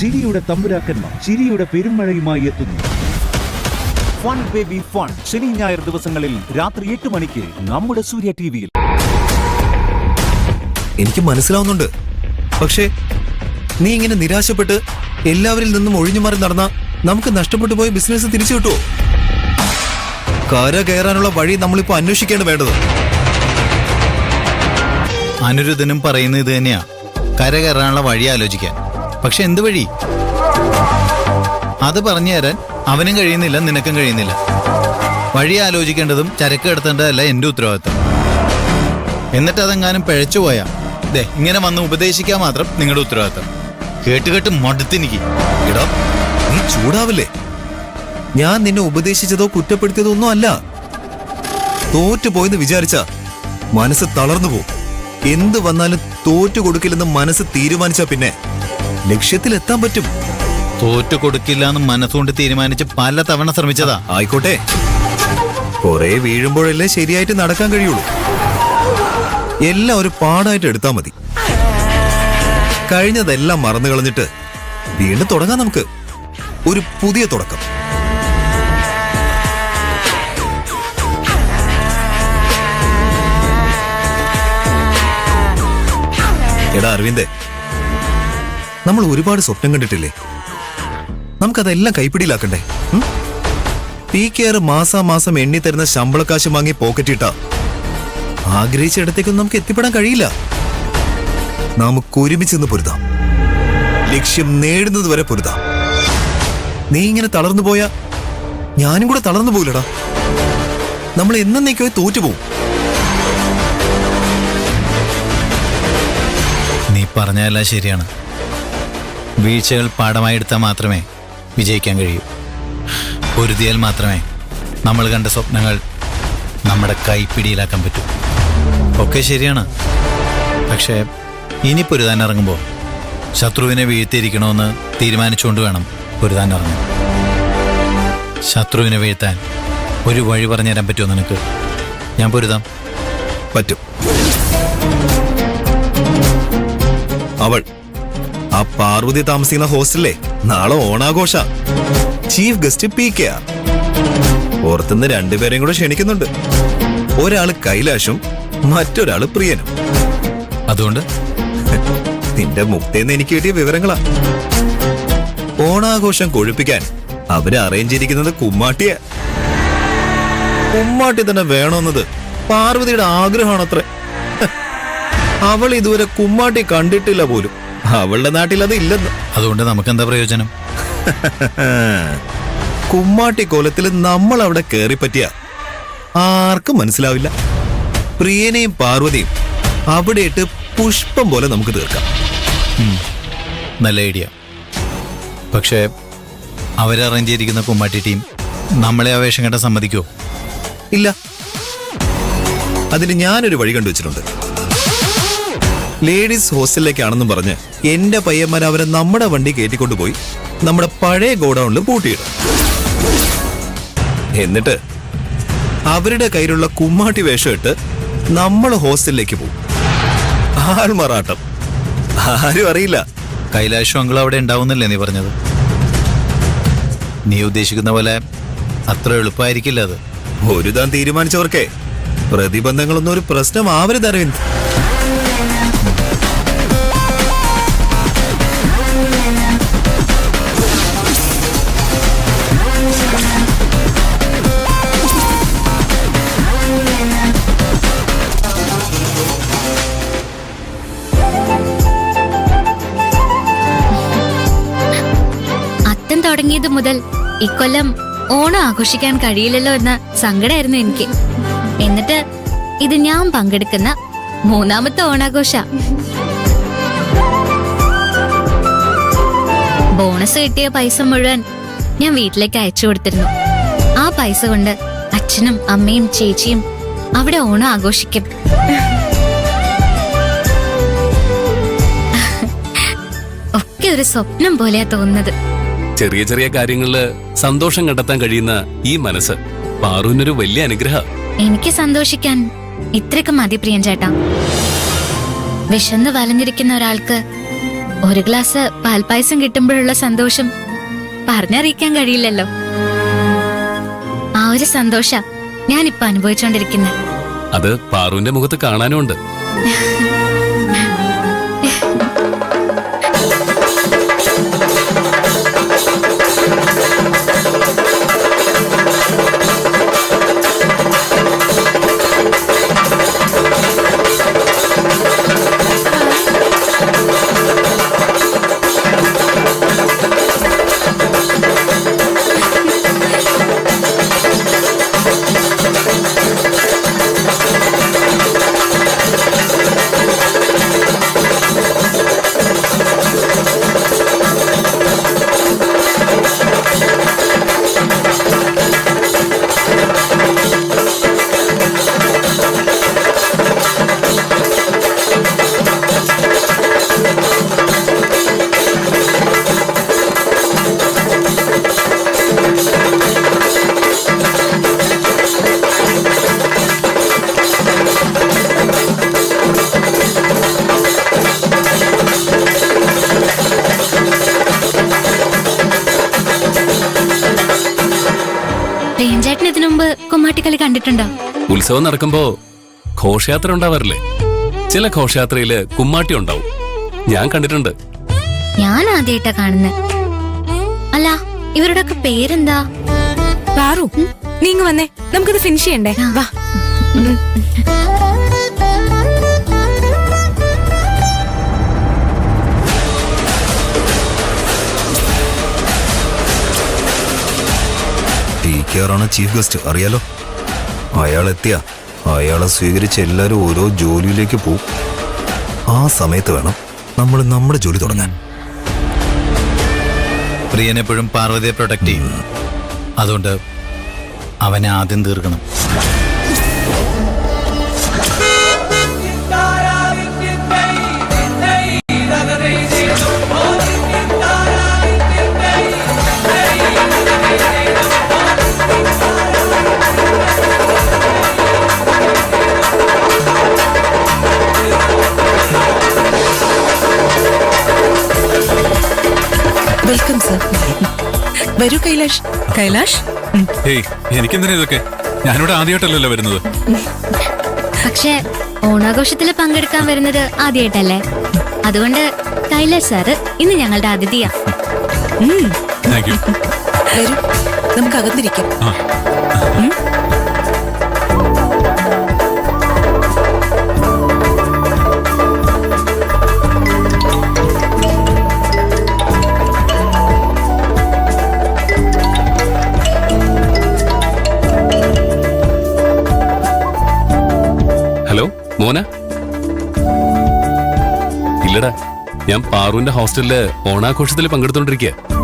ചിരിയുടെ തമ്പുരാക്കന്മാർ ചിരിയുടെ പെരുമഴയുമായി എത്തുന്നു. ഫൺ ബേബി ഫൺ ശനി ഞായർ ദിവസങ്ങളിൽ രാത്രി 8 മണിക്ക് നമ്മുടെ സൂര്യ ടിവിയിൽ. എനിക്ക് മനസ്സിലാവുന്നുണ്ട്, പക്ഷേ നീ ഇങ്ങനെ നിരാശപ്പെട്ട് എല്ലാവരിൽ നിന്നും ഒഴിഞ്ഞു മാറി നടന്ന നമുക്ക് നഷ്ടപ്പെട്ടു പോയ ബിസിനസ് തിരിച്ചു കിട്ടുമോ? കര കയറാനുള്ള വഴി നമ്മളിപ്പോ അന്വേഷിക്കേണ്ട വേണ്ടത്. അനിരുദ്ധനും പറയുന്നത് ഇത് തന്നെയാ, കര കയറാനുള്ള വഴി ആലോചിക്കാൻ. പക്ഷെ എന്ത് വഴി? അത് പറഞ്ഞു തരാൻ അവനും കഴിയുന്നില്ല, നിനക്കും കഴിയുന്നില്ല. വഴി ആലോചിക്കേണ്ടതും ചരക്ക് എടുത്തേണ്ടതല്ല എന്റെ ഉത്തരവാദിത്വം. എന്നിട്ട് അതെങ്ങാനും പിഴച്ചു പോയാ ഇങ്ങനെ വന്ന് ഉപദേശിക്കാൻ മാത്രം നിങ്ങളുടെ ഉത്തരവാദിത്വം. കേട്ട് കേട്ട് മടുത്തിനിക്ക്. എടാ, നീ ചൂടാവില്ലേ? ഞാൻ നിന്നെ ഉപദേശിച്ചതോ കുറ്റപ്പെടുത്തിയതോ ഒന്നും അല്ല. തോറ്റുപോയെന്ന് വിചാരിച്ച മനസ്സ് തളർന്നു പോകും. എന്ത് വന്നാലും തോറ്റു കൊടുക്കില്ലെന്ന് മനസ്സ് തീരുമാനിച്ചാ പിന്നെ ലക്ഷ്യത്തിലെത്താൻ പറ്റും. തോറ്റു കൊടുക്കില്ല എന്ന് മനസ്സുകൊണ്ട് തീരുമാനിച്ച് പല തവണ ശ്രമിച്ചതാ. ആയിക്കോട്ടെ, കുറെ വീഴുമ്പോഴല്ലേ ശരിയായിട്ട് നടക്കാൻ കഴിയുള്ളൂ. എല്ലാം ഒരു പാടായിട്ട് എടുത്താൽ മതി. കഴിഞ്ഞതെല്ലാം മറന്നു കളഞ്ഞിട്ട് വീണ്ടും തുടങ്ങാം. നമുക്ക് ഒരു പുതിയ തുടക്കം. എടാ അരവിന്ദേ, നമ്മൾ ഒരുപാട് സ്വപ്നം കണ്ടിട്ടില്ലേ? നമുക്കതെല്ലാം കൈപ്പിടിയിലാക്കണ്ടേ? PKR മാസാമാസം എണ്ണി തരുന്ന ശമ്പളക്കാശ് വാങ്ങി പോക്കറ്റിട്ടാ ആഗ്രഹിച്ചിടത്തേക്കൊന്നും നമുക്ക് എത്തിപ്പെടാൻ കഴിയില്ല. നമുക്ക് ഒരുമിച്ച് പൊരുതാം, ലക്ഷ്യം നേടുന്നത് വരെ പൊരുതാം. നീ ഇങ്ങനെ തളർന്നു പോയാ ഞാനും കൂടെ തളർന്നു പോയില്ലടാ. നമ്മൾ എന്നേക്കോ തോറ്റുപോകും. നീ പറഞ്ഞതെല്ലാം ശരിയാണ്. വീഴ്ചകൾ പാഠമായി എടുത്താൽ മാത്രമേ വിജയിക്കാൻ കഴിയൂ. പൊരുതിയാൽ മാത്രമേ നമ്മൾ കണ്ട സ്വപ്നങ്ങൾ നമ്മുടെ കൈപ്പിടിയിലാക്കാൻ പറ്റൂ. ഒക്കെ ശരിയാണ്. പക്ഷേ ഇനി പൊരുതാൻ ഇറങ്ങുമ്പോൾ ശത്രുവിനെ വീഴ്ത്തിയിരിക്കണമെന്ന് തീരുമാനിച്ചുകൊണ്ട് വേണം പൊരുതാൻ ഇറങ്ങാൻ. ശത്രുവിനെ വീഴ്ത്താൻ ഒരു വഴി പറഞ്ഞു തരാൻ പറ്റുമോ നിനക്ക്? ഞാൻ പൊരുതാം. പറ്റും. അവൾ ആ പാർവതി താമസിക്കുന്ന ഹോസ്റ്റലിലെ നാളെ ഓണാഘോഷ. Chief guest PKR. പുറത്തുനിന്ന് രണ്ടുപേരെയും കൂടെ ക്ഷണിക്കുന്നുണ്ട്. ഒരാള് കൈലാഷും മറ്റൊരാള് പ്രിയനും. അതുകൊണ്ട് നിന്റെ മുക്തേന്ന് എനിക്ക് കിട്ടിയ വിവരങ്ങളാ. ഓണാഘോഷം കൊഴുപ്പിക്കാൻ അവര് അറേഞ്ച് ചെയ്തിരിക്കുന്നത് കുമ്മാട്ടിയ. കുമ്മാട്ടി തന്നെ വേണമെന്നത് പാർവതിയുടെ ആഗ്രഹമാണത്രേ. അവൾ ഇതുവരെ കുമ്മാട്ടി കണ്ടിട്ടില്ല പോലും. അവളുടെ നാട്ടിൽ അത് ഇല്ലെന്ന്. അതുകൊണ്ട് നമുക്കെന്താ പ്രയോജനം? കുമ്മാട്ടി കോലത്തിൽ നമ്മൾ അവിടെ കയറിപ്പറ്റിയ ആർക്കും മനസ്സിലാവില്ല. പ്രിയനെയും പാർവതിയും അവിടെ ഇട്ട് പുഷ്പം പോലെ നമുക്ക് തീർക്കാം. നല്ല ഐഡിയ. പക്ഷേ അവരറേഞ്ച് ചെയ്തിരിക്കുന്ന കുമ്മാട്ടി ടീം നമ്മളെ ആവേശം കേട്ടാൻ സമ്മതിക്കോ? ഇല്ല. അതിന് ഞാനൊരു വഴി കണ്ടുവച്ചിട്ടുണ്ട്. ലേഡീസ് ഹോസ്റ്റലിലേക്കാണെന്നും പറഞ്ഞ് എന്റെ പയ്യന്മാർ അവരെ നമ്മുടെ വണ്ടി കയറ്റിക്കൊണ്ടുപോയി നമ്മുടെ പഴയ ഗോഡൌണിൽ പൂട്ടിയിടും. എന്നിട്ട് അവരുടെ കയ്യിലുള്ള കുമ്മാട്ടി വേഷം ഇട്ട് നമ്മൾ ഹോസ്റ്റലിലേക്ക് പോകും. ആൾമാറാട്ടം. ആരും അറിയില്ല. കൈലാഷ് അങ്കിൾ അവിടെ ഉണ്ടാവുന്നല്ലേ നീ പറഞ്ഞത്? നീ ഉദ്ദേശിക്കുന്ന പോലെ അത്ര എളുപ്പമായിരിക്കില്ല അത്. ഒരുതാൻ തീരുമാനിച്ചവർക്കേ പ്രതിബന്ധങ്ങളൊന്നും ഒരു പ്രശ്നമാവരുത് അരവിന്ദ്. തുടങ്ങിയത് മുതൽ ഇക്കൊല്ലം ഓണം ആഘോഷിക്കാൻ കഴിയില്ലല്ലോ എന്ന സങ്കടമായിരുന്നു എനിക്ക്. എന്നിട്ട് ഇത് ഞാൻ പങ്കെടുക്കുന്ന 3ാമത്തെ ഓണാഘോഷ. ബോണസ് കിട്ടിയ പൈസ മുഴുവൻ ഞാൻ വീട്ടിലേക്ക് അയച്ചു കൊടുത്തിരുന്നു. ആ പൈസ കൊണ്ട് അച്ഛനും അമ്മയും ചേച്ചിയും അവിടെ ഓണം ആഘോഷിക്കും. ഒക്കെ ഒരു സ്വപ്നം പോലെയാ തോന്നുന്നത്. ചെറിയ ചെറിയ കാര്യങ്ങളില് സന്തോഷം കണ്ടെത്താൻ കഴിയുന്ന ഈ മനസ്സ് പാറുവിനൊരു വലിയ അനുഗ്രഹം. എനിക്ക് സന്തോഷിക്കാൻ ഇത്രയൊക്കെ മതി പ്രിയൻ ചേട്ടാ. വിശന്ന് വലഞ്ഞിരിക്കുന്ന ഒരാൾക്ക് ഒരു ഗ്ലാസ് പാൽപ്പായസം കിട്ടുമ്പോഴുള്ള സന്തോഷം പറഞ്ഞറിയിക്കാൻ കഴിയില്ലല്ലോ. ആ ഒരു സന്തോഷ ഞാനിപ്പോ അനുഭവിച്ചോണ്ടിരിക്കുന്നത്. അത് പാറുവിന്റെ മുഖത്ത് കാണാനും ഉണ്ട്. ചേട്ടൻ ഇതിനു മുമ്പ് കുമ്മാട്ടിക്കളി കണ്ടിട്ടുണ്ടോ? ഉത്സവം നടക്കുമ്പോ ഘോഷയാത്ര ഉണ്ടാവാറില്ലേ? ചില ഘോഷയാത്രയില് കുമ്മാട്ടി ഉണ്ടാവും. ഞാൻ കണ്ടിട്ടുണ്ട്. ഞാൻ ആദ്യമായിട്ടാ കാണുന്നത്. അല്ല, ഇവരുടെ ഒക്കെ പേരെന്താ? പാറു, നീ ഇങ്ങ് വന്നേ, നമുക്കിത് ഫിനിഷ് ചെയ്യണ്ടേ? വാ. ാണ് ചീഫ് ഗസ്റ്റ്, അറിയാലോ. അയാൾ എത്തിയ അയാളെ സ്വീകരിച്ച് എല്ലാരും ഓരോ ജോലിയിലേക്ക് പോവും. ആ സമയത്ത് വേണം നമ്മൾ നമ്മുടെ ജോലി തുടങ്ങാൻ. പ്രിയനെപ്പോഴും പാർവതിയെ പ്രൊട്ടക്ട് ചെയ്യും. അതുകൊണ്ട് അവനെ ആദ്യം തീർക്കണം. Welcome sir. വരൂ കൈലാഷ്. കൈലാഷ്, ഹേയ്, എനിക്കെന്തിനാ ഇതൊക്കെ? ഞാനിവിടെ ആദ്യമായിട്ടല്ലല്ലോ വരുന്നത്. പക്ഷെ ഓണാഘോഷത്തിൽ പങ്കെടുക്കാൻ വരുന്നത് ആദ്യമായിട്ടല്ലേ? അതുകൊണ്ട് കൈലാഷ് സാറ് ഇന്ന് ഞങ്ങളുടെ അതിഥിയാ. Thank you. വരൂ, നമുക്ക് അകത്തിരിക്കാം. ഹലോ മോന. ഇല്ലടാ, ഞാൻ പാറുവിന്റെ ഹോസ്റ്റലില് ഓണാഘോഷത്തിൽ പങ്കെടുത്തോണ്ടിരിക്കുക.